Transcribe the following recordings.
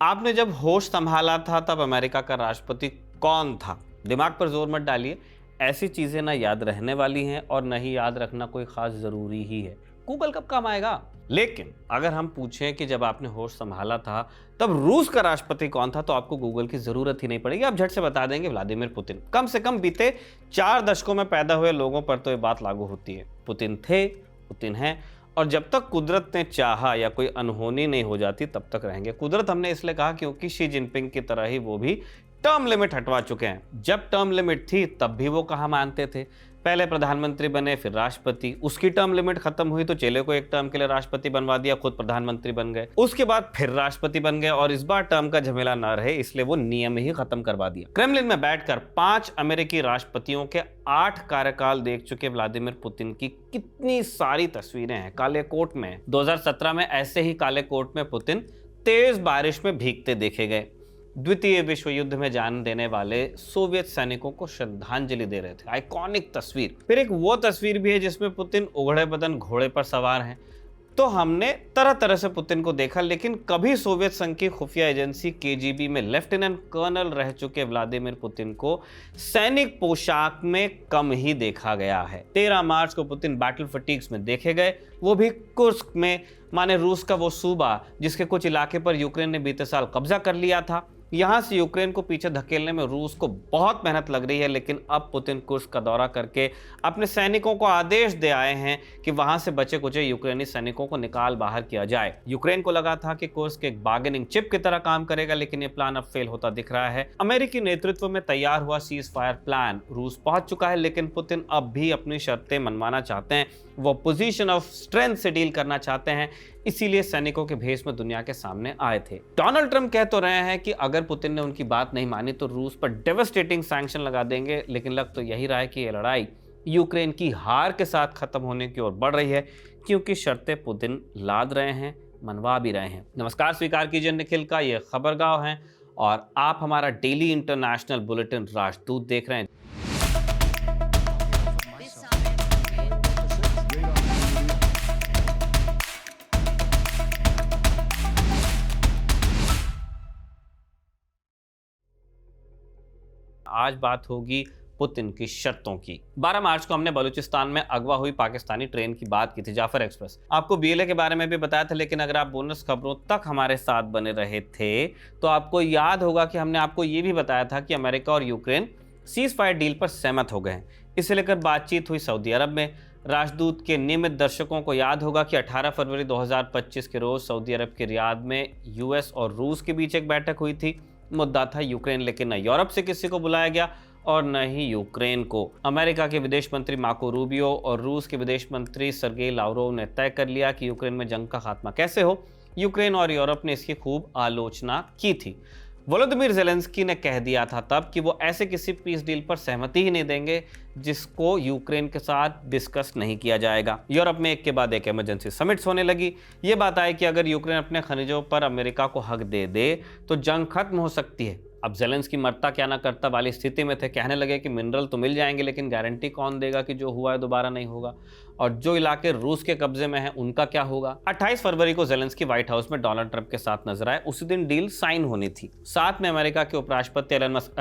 आपने जब होश संभाला था तब अमेरिका का राष्ट्रपति कौन था? दिमाग पर जोर मत डालिए। ऐसी चीजें ना याद रहने वाली हैं और न ही याद रखना कोई खास जरूरी ही है। गूगल कब काम आएगा? लेकिन अगर हम पूछें कि जब आपने होश संभाला था तब रूस का राष्ट्रपति कौन था, तो आपको गूगल की जरूरत ही नहीं पड़ेगी। आप झट से बता देंगे व्लादिमीर पुतिन। कम से कम बीते 4 दशकों में पैदा हुए लोगों पर तो ये बात लागू होती है। पुतिन थे, पुतिन हैं, और जब तक कुदरत ने चाहा या कोई अनहोनी नहीं हो जाती तब तक रहेंगे। कुदरत हमने इसलिए कहा क्योंकि शी जिनपिंग की तरह ही वो भी टर्म लिमिट हटवा चुके हैं। जब टर्म लिमिट थी तब भी वो कहा मानते थे। पहले प्रधानमंत्री बने, फिर राष्ट्रपति। उसकी टर्म लिमिट खत्म हुई तो चेले को एक टर्म के लिए राष्ट्रपति बनवा दिया, खुद प्रधानमंत्री बन गए। उसके बाद फिर राष्ट्रपति बन गए और इस बार टर्म का झमेला ना रहे इसलिए वो नियम ही खत्म करवा दिया। क्रेमलिन में बैठकर 5 अमेरिकी राष्ट्रपतियों के 8 कार्यकाल देख चुके व्लादिमीर पुतिन की कितनी सारी तस्वीरें हैं काले कोट में। 2017 में ऐसे ही काले कोट में पुतिन तेज बारिश में भीगते देखे गए। द्वितीय विश्व युद्ध में जान देने वाले सोवियत सैनिकों को श्रद्धांजलि दे रहे थे। आइकॉनिक तस्वीर। फिर एक वो तस्वीर भी है जिसमें पुतिन उघड़े बदन घोड़े पर सवार हैं। तो हमने तरह तरह से पुतिन को देखा, लेकिन कभी सोवियत संघ की खुफिया एजेंसी केजीबी में लेफ्टिनेंट कर्नल रह चुके व्लादिमीर पुतिन को सैनिक पोशाक में कम ही देखा गया है। 13 मार्च को पुतिन बैटल फटीग्स में देखे गए, वो भी कुर्स्क में, माने रूस का वो सूबा जिसके कुछ इलाके पर यूक्रेन ने बीते साल कब्जा कर लिया था। यहां से यूक्रेन को पीछे धकेलने में रूस को बहुत मेहनत लग रही है, लेकिन अब पुतिन कुर्स्क का दौरा करके अपने सैनिकों को आदेश दे आए हैं कि वहां से बचे कुचे यूक्रेनी सैनिकों को निकाल बाहर किया जाए। यूक्रेन को लगा था कि कुर्स्क एक बार्गेनिंग चिप की तरह काम करेगा, लेकिन ये प्लान अब फेल होता दिख रहा है। अमेरिकी नेतृत्व में तैयार हुआ सीज फायर प्लान रूस पहुंच चुका है, लेकिन पुतिन अब भी अपनी शर्तें मनवाना चाहते हैं। वो पोजीशन ऑफ स्ट्रेंथ से डील करना चाहते हैं, इसीलिए सैनिकों के भेष में दुनिया के सामने आए थे। डोनाल्ड ट्रंप कह तो रहे हैं कि अगर पुतिन ने उनकी बात नहीं मानी तो रूस पर डेवास्टेटिंग सैंक्शन लगा देंगे, लेकिन लग तो यही रहा है कि यह लड़ाई यूक्रेन की हार के साथ खत्म होने की ओर बढ़ रही है, क्योंकि शर्तें पुतिन लाद रहे हैं, मनवा भी रहे हैं। नमस्कार, स्वीकार कीजिए निखिल का ये खबरगांव है और आप हमारा डेली इंटरनेशनल बुलेटिन राजदूत देख रहे हैं। आज बात होगी पुतिन की शर्तों की। 12 मार्च को हमने बलूचिस्तान में अगवा हुई पाकिस्तानी ट्रेन की बात की थी, जाफर एक्सप्रेस। आपको बीएलए के बारे में भी बताया था, लेकिन अगर आप बोनस खबरों तक हमारे साथ बने रहे थे तो आपको याद होगा कि हमने आपको ये भी बताया था कि अमेरिका और यूक्रेन सीज फायर डील पर सहमत हो गए हैं। इसे लेकर बातचीत हुई सऊदी अरब में। राजदूत के नियमित दर्शकों को याद होगा कि 18 फरवरी 2025 के रोज सऊदी अरब के रियाद में यूएस और रूस के बीच एक बैठक हुई थी। मुद्दा था यूक्रेन, लेकिन न यूरोप से किसी को बुलाया गया और न ही यूक्रेन को। अमेरिका के विदेश मंत्री मार्को रूबियो और रूस के विदेश मंत्री सर्गेई लावरोव ने तय कर लिया कि यूक्रेन में जंग का खात्मा कैसे हो। यूक्रेन और यूरोप ने इसकी खूब आलोचना की थी। वोलोदिमीर ज़ेलेंस्की ने कह दिया था तब कि वो ऐसे किसी पीस डील पर सहमति ही नहीं देंगे जिसको यूक्रेन के साथ डिस्कस नहीं किया जाएगा। यूरोप में एक के बाद एक इमरजेंसी समिट्स होने लगी। ये बात आई कि अगर यूक्रेन अपने खनिजों पर अमेरिका को हक दे दे तो जंग खत्म हो सकती है। अब ज़ेलेंस्की मरता क्या ना करता वाली स्थिति में थे। कहने लगे कि मिनरल तो मिल जाएंगे, लेकिन गारंटी कौन देगा कि जो हुआ है दोबारा नहीं होगा, और जो इलाके रूस के कब्जे में हैं उनका क्या होगा। 28 फरवरी को ज़ेलेंस्की व्हाइट हाउस में डोनाल्ड ट्रंप के साथ नजर आए। उसी दिन डील साइन होनी थी। साथ में अमेरिका के उपराष्ट्रपति एलन मस्क,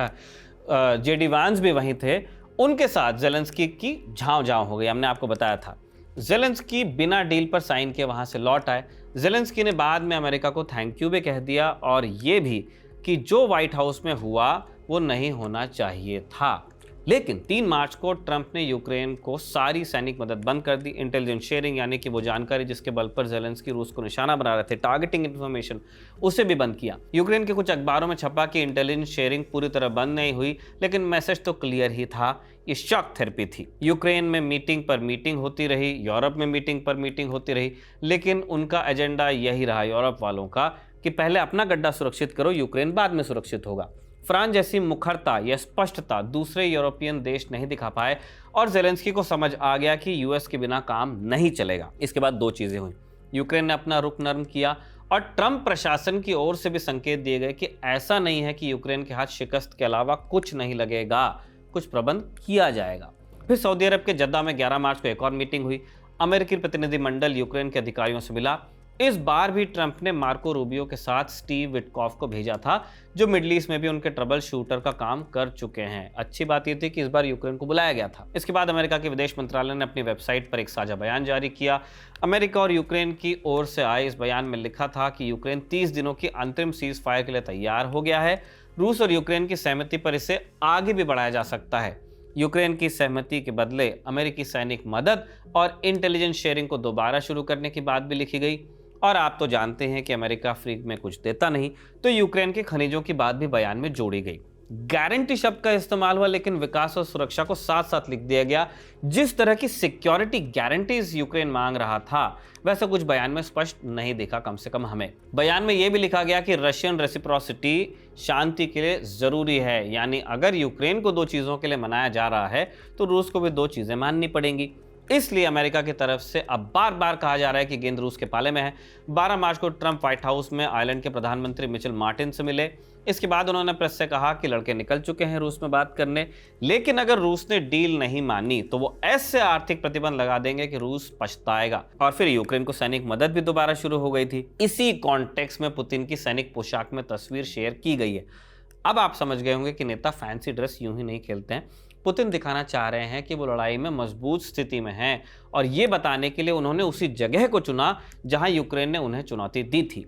जेडी वांस भी वहीं थे। उनके साथ ज़ेलेंस्की की झांव हो गई। हमने आपको बताया था। ज़ेलेंस्की बिना डील पर साइन किए वहां से लौट आए। ज़ेलेंस्की ने बाद में अमेरिका को थैंक यू भी कह दिया और ये भी कि जो व्हाइट हाउस में हुआ वो नहीं होना चाहिए था। लेकिन 3 मार्च को ट्रंप ने यूक्रेन को सारी सैनिक मदद बंद कर दी। इंटेलिजेंस शेयरिंग यानी कि वो जानकारी जिसके बल पर ज़ेलेंस्की रूस को निशाना बना रहे थे, टारगेटिंग इन्फॉर्मेशन, उसे भी बंद किया। यूक्रेन के कुछ अखबारों में छपा कि इंटेलिजेंस शेयरिंग पूरी तरह बंद नहीं हुई, लेकिन मैसेज तो क्लियर ही था। ये शॉक थेरेपी थी। यूक्रेन में मीटिंग पर मीटिंग होती रही, यूरोप में मीटिंग पर मीटिंग होती रही, लेकिन उनका एजेंडा यही रहा यूरोप वालों का कि पहले अपना गड्ढा सुरक्षित करो, यूक्रेन बाद में सुरक्षित होगा। फ्रांस जैसी मुखरता या स्पष्टता दूसरे यूरोपियन देश नहीं दिखा पाए और ज़ेलेंस्की को समझ आ गया कि यूएस के बिना काम नहीं चलेगा। इसके बाद 2 चीजें हुई। यूक्रेन ने अपना रुख नरम किया और ट्रंप प्रशासन की ओर से भी संकेत दिए गए कि ऐसा नहीं है कि यूक्रेन के हाथ शिकस्त के अलावा कुछ नहीं लगेगा, कुछ प्रबंध किया जाएगा। फिर सऊदी अरब के जद्दा में 11 मार्च को एक और मीटिंग हुई। अमेरिकी प्रतिनिधिमंडल यूक्रेन के अधिकारियों से मिला। इस बार भी ट्रंप ने मार्को रूबियो के साथ स्टीव विटकॉफ को भेजा था, जो मिडल ईस्ट में भी उनके ट्रबल शूटर का काम कर चुके हैं। अच्छी बात यह थी कि इस बार यूक्रेन को बुलाया गया था। इसके बाद अमेरिका के विदेश मंत्रालय ने अपनी वेबसाइट पर एक साझा बयान जारी किया। अमेरिका और यूक्रेन की ओर से आए इस बयान में लिखा था कि यूक्रेन 30 दिनों की अंतरिम सीज फायर के लिए तैयार हो गया है। रूस और यूक्रेन की सहमति पर इसे आगे भी बढ़ाया जा सकता है। यूक्रेन की सहमति के बदले अमेरिकी सैनिक मदद और इंटेलिजेंस शेयरिंग को दोबारा शुरू करने की बात भी लिखी गई। और आप तो जानते हैं कि अमेरिका फ्री में कुछ देता नहीं, तो यूक्रेन के खनिजों की बात भी बयान में जोड़ी गई। गारंटी शब्द का इस्तेमाल हुआ, लेकिन विकास और सुरक्षा को साथ साथ लिख दिया गया। जिस तरह की सिक्योरिटी गारंटीज यूक्रेन मांग रहा था, वैसा कुछ बयान में स्पष्ट नहीं दिखा, कम से कम हमें। बयान में यह भी लिखा गया कि रशियन रेसिप्रोसिटी शांति के लिए जरूरी है, यानी अगर यूक्रेन को दो चीजों के लिए मनाया जा रहा है तो रूस को भी दो चीजें माननी पड़ेंगी। इसलिए अमेरिका की तरफ से अब बार बार कहा जा रहा है कि गेंद रूस के पाले में है। 12 मार्च को ट्रंप व्हाइट हाउस में आयरलैंड के प्रधानमंत्री मिचेल मार्टिन से मिले। इसके बाद उन्होंने प्रेस से कहा कि लड़के निकल चुके हैं रूस में बात करने, लेकिन अगर रूस ने डील नहीं मानी तो वो ऐसे आर्थिक प्रतिबंध लगा देंगे कि रूस पछताएगा। और फिर यूक्रेन को सैनिक मदद भी दोबारा शुरू हो गई थी। इसी कॉन्टेक्स्ट में पुतिन की सैनिक पोशाक में तस्वीर शेयर की गई है। अब आप समझ गए होंगे कि नेता फैंसी ड्रेस यूं ही नहीं खेलते हैं। पुतिन दिखाना चाह रहे हैं कि वो लड़ाई में मजबूत स्थिति में हैं, और ये बताने के लिए उन्होंने उसी जगह को चुना जहां यूक्रेन ने उन्हें चुनौती दी थी।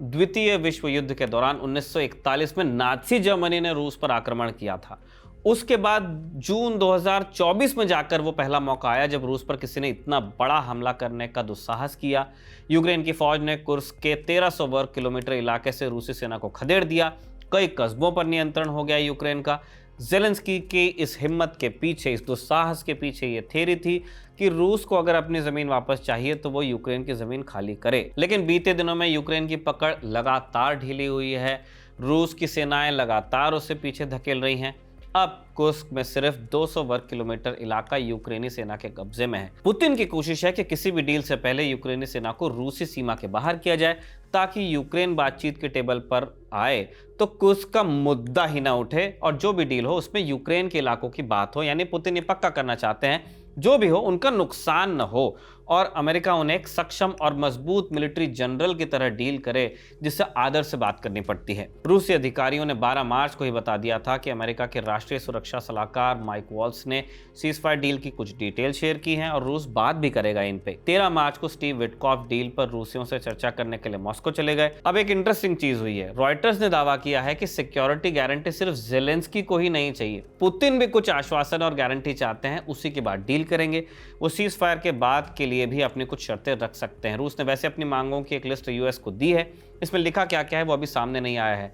द्वितीय विश्व युद्ध के दौरान 1941 में नाज़ी जर्मनी ने रूस पर आक्रमण किया था। उसके बाद जून 2024 में जाकर वो पहला मौका आया जब रूस पर किसी ने इतना बड़ा हमला करने का दुस्साहस किया। यूक्रेन की फौज ने कुर्स्क के 1300 वर्ग किलोमीटर इलाके से रूसी सेना को खदेड़ दिया। कई कस्बों पर नियंत्रण हो गया यूक्रेन का। ज़ेलेंस्की की इस हिम्मत के पीछे, इस दुस्साहस के पीछे ये थ्योरी थी कि रूस को अगर अपनी ज़मीन वापस चाहिए तो वो यूक्रेन की ज़मीन खाली करे। लेकिन बीते दिनों में यूक्रेन की पकड़ लगातार ढीली हुई है। रूस की सेनाएं लगातार उसे पीछे धकेल रही हैं। अब कुर्स्क में सिर्फ 200 वर्ग किलोमीटर इलाका यूक्रेनी सेना के कब्जे में है। पुतिन की कोशिश है कि किसी भी डील से पहले यूक्रेनी सेना को रूसी सीमा के बाहर किया जाए, ताकि यूक्रेन बातचीत के टेबल पर आए तो कुर्स्क का मुद्दा ही ना उठे और जो भी डील हो उसमें यूक्रेन के इलाकों की बात हो। यानी पुतिन ये पक्का करना चाहते हैं जो भी हो उनका नुकसान न हो और अमेरिका उन्हें एक सक्षम और मजबूत मिलिट्री जनरल की तरह डील करे, जिससे आदर से बात करनी पड़ती है। रूसी अधिकारियों ने 12 मार्च को ही बता दिया था कि अमेरिका के राष्ट्रीय सुरक्षा सलाहकार माइक वॉल्स ने सीजफायर डील की कुछ डिटेल शेयर की हैं और रूस बात भी करेगा इन पे। 13 मार्च को स्टीव विटकॉफ डील पर रूसियों से चर्चा करने के लिए मॉस्को चले गए। अब एक इंटरेस्टिंग चीज हुई है। रॉयटर्स ने दावा किया है कि सिक्योरिटी गारंटी सिर्फ ज़ेलेंस्की को ही नहीं चाहिए, पुतिन भी कुछ आश्वासन और गारंटी चाहते हैं, उसी के बाद डील करेंगे। वो सीज फायर के बाद के लिए भी अपनी कुछ शर्तें रख सकते हैं। रूस ने वैसे अपनी मांगों की एक लिस्ट यूएस को दी है। इसमें लिखा क्या क्या है वो अभी सामने नहीं आया है।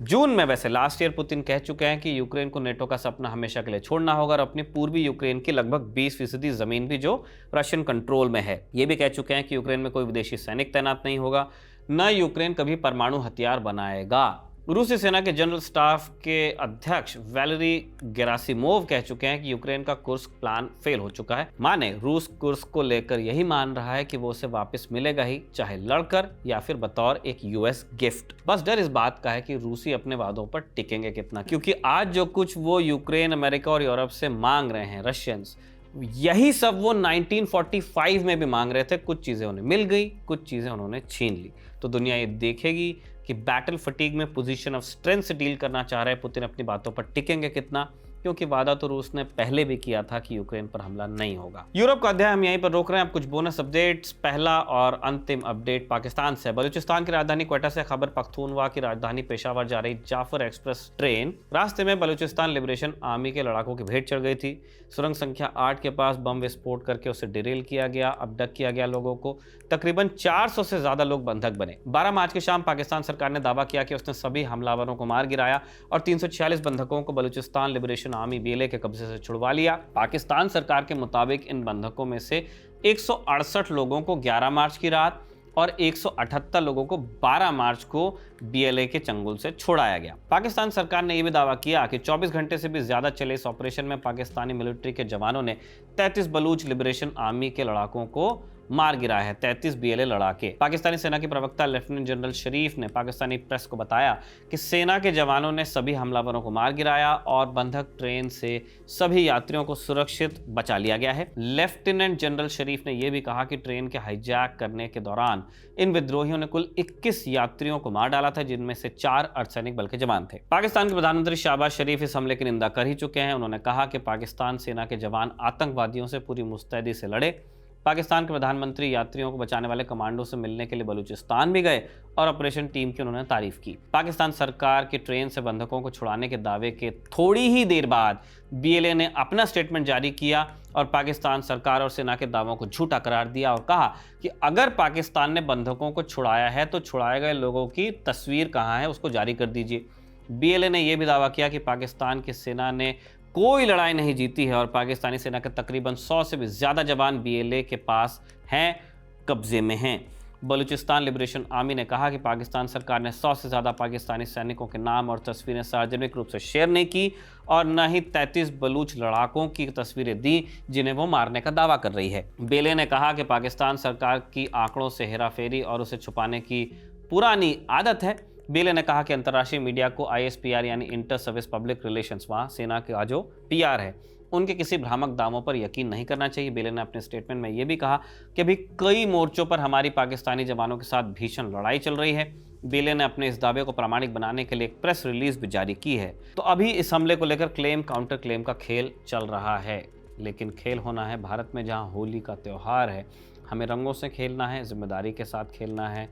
जून में वैसे लास्ट ईयर पुतिन कह चुके हैं कि यूक्रेन को नेटो का सपना हमेशा के लिए छोड़ना होगा और अपनी पूर्वी यूक्रेन की लगभग 20% जमीन भी जो रशियन कंट्रोल में है। ये भी कह चुके हैं कि यूक्रेन में कोई विदेशी सैनिक तैनात नहीं होगा, न यूक्रेन कभी परमाणु हथियार बनाएगा। रूसी सेना के जनरल स्टाफ के अध्यक्ष वैलेरी गेरासिमोव कह चुके हैं कि यूक्रेन का कुर्स्क प्लान फेल हो चुका है। माने रूस कुर्स्क को लेकर यही मान रहा है कि वो उसे वापस मिलेगा ही, चाहे लड़कर या फिर बतौर एक यूएस गिफ्ट। बस डर इस बात का है कि रूसी अपने वादों पर टिकेंगे कितना, क्योंकि आज जो कुछ वो यूक्रेन, अमेरिका और यूरोप से मांग रहे हैं रशियंस, यही सब वो 1945 में भी मांग रहे थे। कुछ चीजें उन्हें मिल गई, कुछ चीजें उन्होंने छीन ली। तो दुनिया ये देखेगी कि बैटल फटीग में पोजीशन ऑफ स्ट्रेंथ से डील करना चाह रहे पुतिन अपनी बातों पर टिकेंगे कितना, क्योंकि वादा तो रूस ने पहले भी किया था कि यूक्रेन पर हमला नहीं होगा। यूरोप का अध्याय हम यहीं पर रोक रहे हैं। अब कुछ बोनस अपडेट्स। पहला और अंतिम अपडेट पाकिस्तान से। बलूचिस्तान की राजधानी क्वेटा से खैबर पख्तूनख्वा की राजधानी पेशावर जा रही जाफर एक्सप्रेस ट्रेन रास्ते में बलूचिस्तान लिबरेशन आर्मी के लड़ाकों की भेंट चढ़ गई थी। सुरंग संख्या 8 के पास बम विस्फोट करके उसे डिरेल किया गया, अबडक्ट किया गया लोगों को। तकरीबन 400 से ज्यादा लोग बंधक बने। 12 मार्च की शाम पाकिस्तान सरकार ने दावा किया कि उसने सभी हमलावरों को मार गिराया और 346 बंधकों को बलूचिस्तान लिबरेशन आर्मी बीएलए के कब्जे से छुड़वा लिया। पाकिस्तान सरकार के मुताबिक इन बंधकों में से 168 लोगों को 11 मार्च की रात और 178 लोगों को 12 मार्च को बीएलए के चंगुल से छोड़ाया गया। पाकिस्तान सरकार ने यह भी दावा किया कि 24 घंटे से भी ज्यादा चले इस ऑपरेशन में पाकिस्तानी मिलिट्री के जवानों ने 33 बलूच लिबरेशन आर्मी के लड़ाकों को मार गिराया है 33 BLA लड़ाके। पाकिस्तानी सेना के प्रवक्ता लेफ्टिनेंट जनरल शरीफ ने पाकिस्तानी प्रेस को बताया कि सेना के जवानों ने सभी हमलावरों को मार गिराया और बंधक ट्रेन से सभी यात्रियों को सुरक्षित बचा लिया गया है। लेफ्टिनेंट जनरल शरीफ ने यह भी कहा कि ट्रेन के हाईजैक करने के दौरान इन विद्रोहियों ने कुल 21 यात्रियों को मार डाला था, जिनमें से 4 अर्धसैनिक बल के जवान थे। पाकिस्तान के प्रधानमंत्री शहबाज शरीफ इस हमले की निंदा कर ही चुके हैं। उन्होंने कहा कि पाकिस्तान सेना के जवान आतंकवादियों से पूरी मुस्तैदी से लड़े। पाकिस्तान के प्रधानमंत्री यात्रियों को बचाने वाले कमांडो से मिलने के लिए बलूचिस्तान भी गए और ऑपरेशन टीम की उन्होंने तारीफ की। पाकिस्तान सरकार की ट्रेन से बंधकों को छुड़ाने के दावे के थोड़ी ही देर बाद BLA ने अपना स्टेटमेंट जारी किया और पाकिस्तान सरकार और सेना के दावों को झूठा करार दिया और कहा कि अगर पाकिस्तान ने बंधकों को छुड़ाया है तो छुड़ाए गए लोगों की तस्वीर कहाँ है, उसको जारी कर दीजिए। BLA ने यह भी दावा किया कि पाकिस्तान की सेना ने कोई लड़ाई नहीं जीती है और पाकिस्तानी सेना के तकरीबन 100 से भी ज़्यादा जवान BLA के पास हैं, कब्जे में हैं। बलूचिस्तान लिबरेशन आर्मी ने कहा कि पाकिस्तान सरकार ने 100 से ज़्यादा पाकिस्तानी सैनिकों के नाम और तस्वीरें सार्वजनिक रूप से शेयर नहीं की और न ही 33 बलूच लड़ाकों की तस्वीरें दी जिन्हें वो मारने का दावा कर रही है। BLA ने कहा कि पाकिस्तान सरकार की आंकड़ों से हेराफेरी और उसे छुपाने की पुरानी आदत है। BLA ने कहा कि अंतर्राष्ट्रीय मीडिया को ISPR यानी इंटर सर्विस पब्लिक रिलेशंस, वहाँ सेना का जो PR है, उनके किसी भ्रामक दावों पर यकीन नहीं करना चाहिए। BLA ने अपने स्टेटमेंट में यह भी कहा कि अभी कई मोर्चों पर हमारी पाकिस्तानी जवानों के साथ भीषण लड़ाई चल रही है। BLA ने अपने इस दावे को प्रामाणिक बनाने के लिए एक प्रेस रिलीज भी जारी की है। तो अभी इस हमले को लेकर क्लेम काउंटर क्लेम का खेल चल रहा है, लेकिन खेल होना है भारत में, जहाँ होली का त्यौहार है। हमें रंगों से खेलना है, जिम्मेदारी के साथ खेलना है।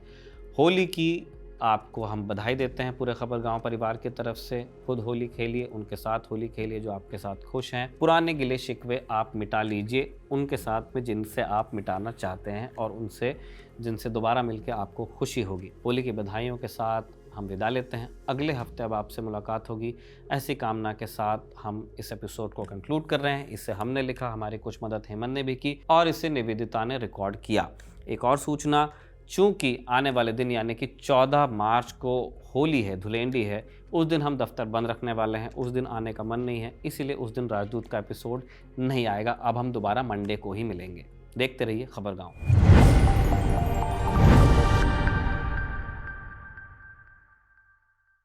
होली की आपको हम बधाई देते हैं पूरे खबर गांव परिवार की तरफ से। खुद होली खेलिए, उनके साथ होली खेलिए जो आपके साथ खुश हैं। पुराने गिले शिकवे आप मिटा लीजिए उनके साथ में जिनसे आप मिटाना चाहते हैं और उनसे जिनसे दोबारा मिलकर आपको खुशी होगी। होली की बधाइयों के साथ हम विदा लेते हैं। अगले हफ्ते अब आपसे मुलाकात होगी। ऐसी कामना के साथ हम इस एपिसोड को कंक्लूड कर रहे हैं। इसे हमने लिखा, हमारी कुछ मदद हेमंत ने भी की और इसे निवेदिता ने रिकॉर्ड किया। एक और सूचना, चूंकि आने वाले दिन यानी कि 14 मार्च को होली है, धुलेंडी है, उस दिन हम दफ्तर बंद रखने वाले हैं। उस दिन आने का मन नहीं है, इसीलिए उस दिन राजदूत का एपिसोड नहीं आएगा। अब हम दोबारा मंडे को ही मिलेंगे। देखते रहिए खबर गाँव।